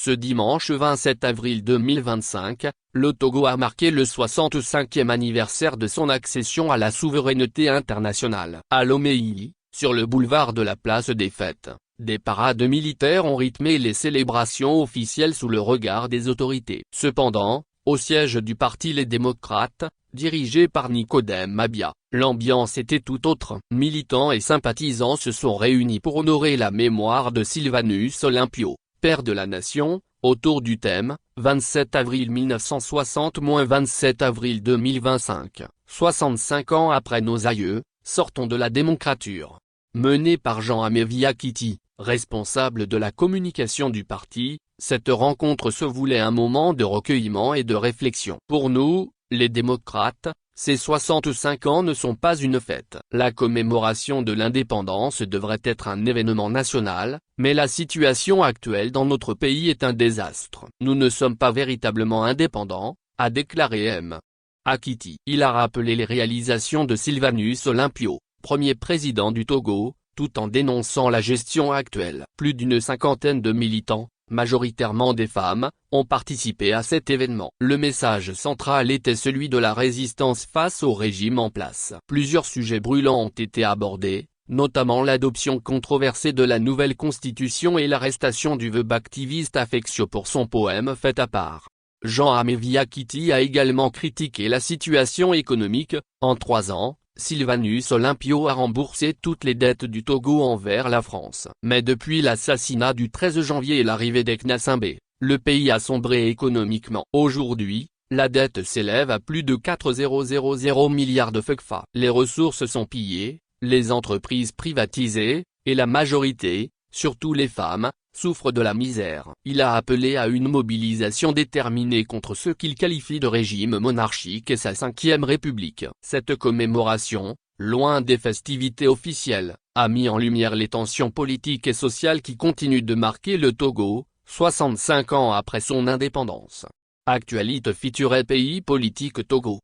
Ce dimanche 27 avril 2025, le Togo a marqué le 65e anniversaire de son accession à la souveraineté internationale. À Lomé, sur le boulevard de la Place des Fêtes, des parades militaires ont rythmé les célébrations officielles sous le regard des autorités. Cependant, au siège du parti Les Démocrates, dirigé par Nicodème Mabia, l'ambiance était tout autre. Militants et sympathisants se sont réunis pour honorer la mémoire de Sylvanus Olympio, père de la nation, autour du thème « 27 avril 1960-27 avril 2025, 65 ans après nos aïeux, sortons de la démocrature ». Menée par Jean-Aimé Akiti, responsable de la communication du parti, cette rencontre se voulait un moment de recueillement et de réflexion. Pour nous, les démocrates, ces 65 ans ne sont pas une fête. La commémoration de l'indépendance devrait être un événement national, mais la situation actuelle dans notre pays est un désastre. Nous ne sommes pas véritablement indépendants, a déclaré M. Akiti. Il a rappelé les réalisations de Sylvanus Olympio, premier président du Togo, tout en dénonçant la gestion actuelle. Plus d'une cinquantaine de militants, majoritairement des femmes, ont participé à cet événement. Le message central était celui de la résistance face au régime en place. Plusieurs sujets brûlants ont été abordés, notamment l'adoption controversée de la nouvelle constitution et l'arrestation du web activiste Affectio pour son poème Fait à part. Jean-Aimé Akiti a également critiqué la situation économique. En 3 ans, Sylvanus Olympio a remboursé toutes les dettes du Togo envers la France. Mais depuis l'assassinat du 13 janvier et l'arrivée d'Eknassingbe, le pays a sombré économiquement. Aujourd'hui, la dette s'élève à plus de 4,000 milliards de FECFA. Les ressources sont pillées, les entreprises privatisées, et la majorité, surtout les femmes, souffrent de la misère. Il a appelé à une mobilisation déterminée contre ce qu'il qualifie de régime monarchique et sa 5e République. Cette commémoration, loin des festivités officielles, a mis en lumière les tensions politiques et sociales qui continuent de marquer le Togo, 65 ans après son indépendance. Actualité feature pays politique Togo.